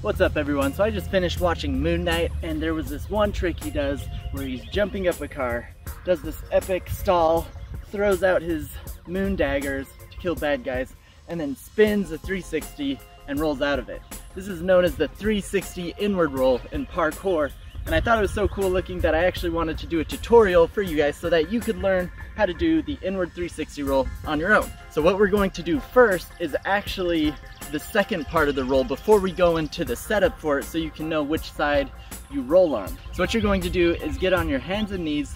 What's up everyone? So I just finished watching Moon Knight and there was this one trick he does where he's jumping up a car, does this epic stall, throws out his moon daggers to kill bad guys, and then spins a 360 and rolls out of it. This is known as the 360 inward roll in parkour, and I thought it was so cool looking that I actually wanted to do a tutorial for you guys so that you could learn how to do the inward 360 roll on your own. So what we're going to do first is actually the second part of the roll before we go into the setup for it, so you can know which side you roll on. So what you're going to do is get on your hands and knees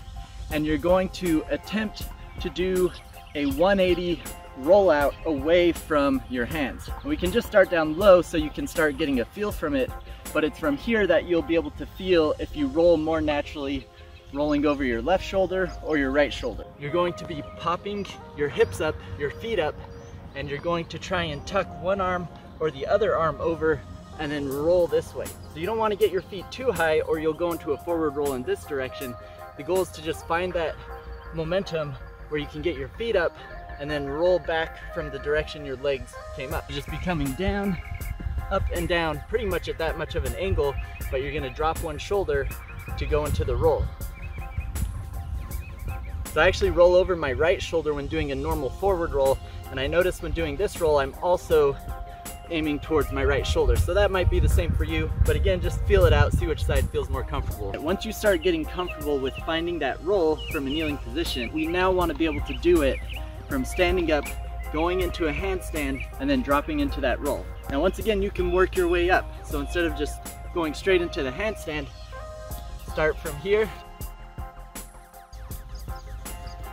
and you're going to attempt to do a 180 roll out away from your hands. And we can just start down low so you can start getting a feel from it, but it's from here that you'll be able to feel if you roll more naturally rolling over your left shoulder or your right shoulder. You're going to be popping your hips up, your feet up, and you're going to try and tuck one arm or the other arm over and then roll this way. So you don't want to get your feet too high or you'll go into a forward roll in this direction. The goal is to just find that momentum where you can get your feet up and then roll back from the direction your legs came up. You're just be coming down, up and down, pretty much at that much of an angle, but you're gonna drop one shoulder to go into the roll. So I actually roll over my right shoulder when doing a normal forward roll, and I notice when doing this roll, I'm also aiming towards my right shoulder. So that might be the same for you, but again, just feel it out, see which side feels more comfortable. Once you start getting comfortable with finding that roll from a kneeling position, we now want to be able to do it from standing up, going into a handstand, and then dropping into that roll. Now once again, you can work your way up. So instead of just going straight into the handstand, start from here,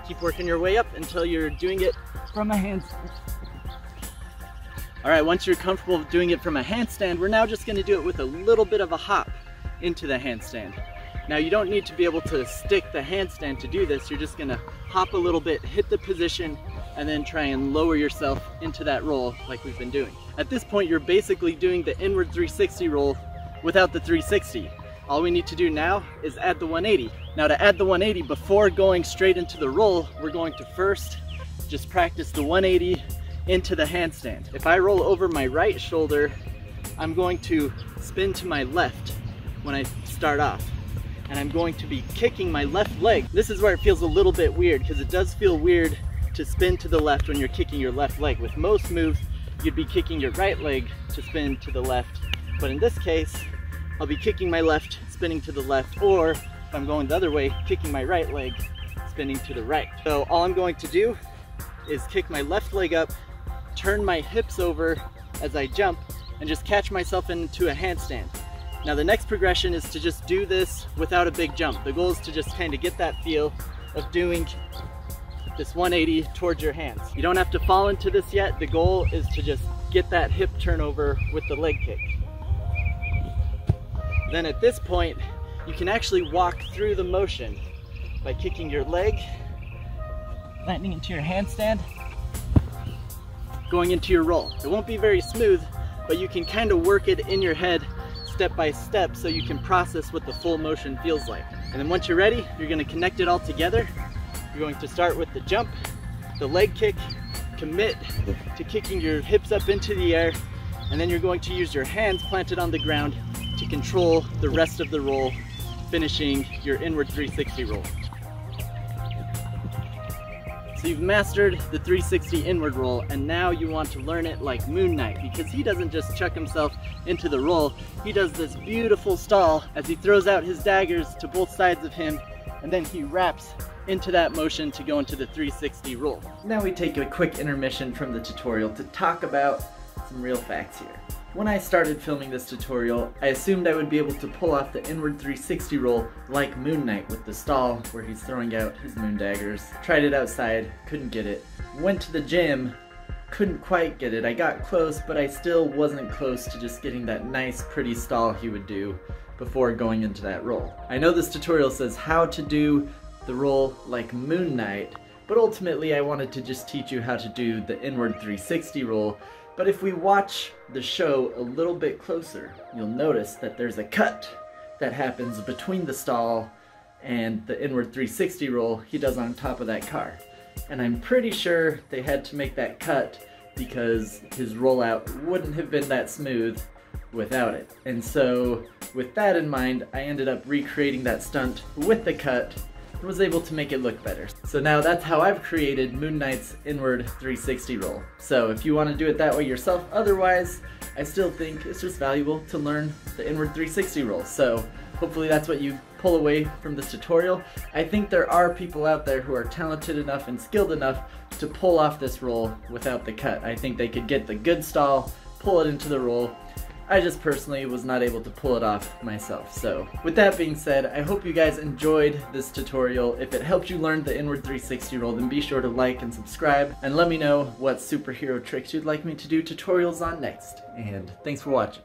keep working your way up until you're doing it from a handstand. All right, once you're comfortable with doing it from a handstand, we're now just gonna do it with a little bit of a hop into the handstand. Now you don't need to be able to stick the handstand to do this, you're just gonna hop a little bit, hit the position, and then try and lower yourself into that roll like we've been doing. At this point, you're basically doing the inward 360 roll without the 360. All we need to do now is add the 180. Now to add the 180 before going straight into the roll, we're going to first just practice the 180 into the handstand. If I roll over my right shoulder, I'm going to spin to my left when I start off. And I'm going to be kicking my left leg. This is where it feels a little bit weird because it does feel weird to spin to the left when you're kicking your left leg. With most moves, you'd be kicking your right leg to spin to the left. But in this case, I'll be kicking my left, spinning to the left, or if I'm going the other way, kicking my right leg, spinning to the right. So all I'm going to do is kick my left leg up, turn my hips over as I jump, and just catch myself into a handstand. Now the next progression is to just do this without a big jump. The goal is to just kind of get that feel of doing this 180 towards your hands. You don't have to fall into this yet. The goal is to just get that hip turnover with the leg kick. Then at this point, you can actually walk through the motion by kicking your leg, landing into your handstand, going into your roll. It won't be very smooth, but you can kind of work it in your head step by step so you can process what the full motion feels like. And then once you're ready, you're going to connect it all together. You're going to start with the jump, the leg kick, commit to kicking your hips up into the air, and then you're going to use your hands planted on the ground to control the rest of the roll, finishing your inward 360 roll. So you've mastered the 360 inward roll, and now you want to learn it like Moon Knight, because he doesn't just chuck himself into the roll, he does this beautiful stall as he throws out his daggers to both sides of him, and then he wraps into that motion to go into the 360 roll. Now we take a quick intermission from the tutorial to talk about some real facts here. When I started filming this tutorial, I assumed I would be able to pull off the inward 360 roll like Moon Knight with the stall where he's throwing out his moon daggers. Tried it outside, couldn't get it. Went to the gym, couldn't quite get it. I got close, but I still wasn't close to just getting that nice pretty stall he would do before going into that roll. I know this tutorial says how to do the roll like Moon Knight, but ultimately I wanted to just teach you how to do the inward 360 roll. But if we watch the show a little bit closer, you'll notice that there's a cut that happens between the stall and the inward 360 roll he does on top of that car. And I'm pretty sure they had to make that cut because his rollout wouldn't have been that smooth without it. And so with that in mind, I ended up recreating that stunt with the cut and was able to make it look better. So now that's how I've created Moon Knight's inward 360 roll. So if you want to do it that way yourself, otherwise, I still think it's just valuable to learn the inward 360 roll. So hopefully that's what you pull away from this tutorial. I think there are people out there who are talented enough and skilled enough to pull off this roll without the cut. I think they could get the good stall, pull it into the roll. I just personally was not able to pull it off myself. So with that being said, I hope you guys enjoyed this tutorial. If it helped you learn the inward 360 roll, then be sure to like and subscribe, and let me know what superhero tricks you'd like me to do tutorials on next. And thanks for watching.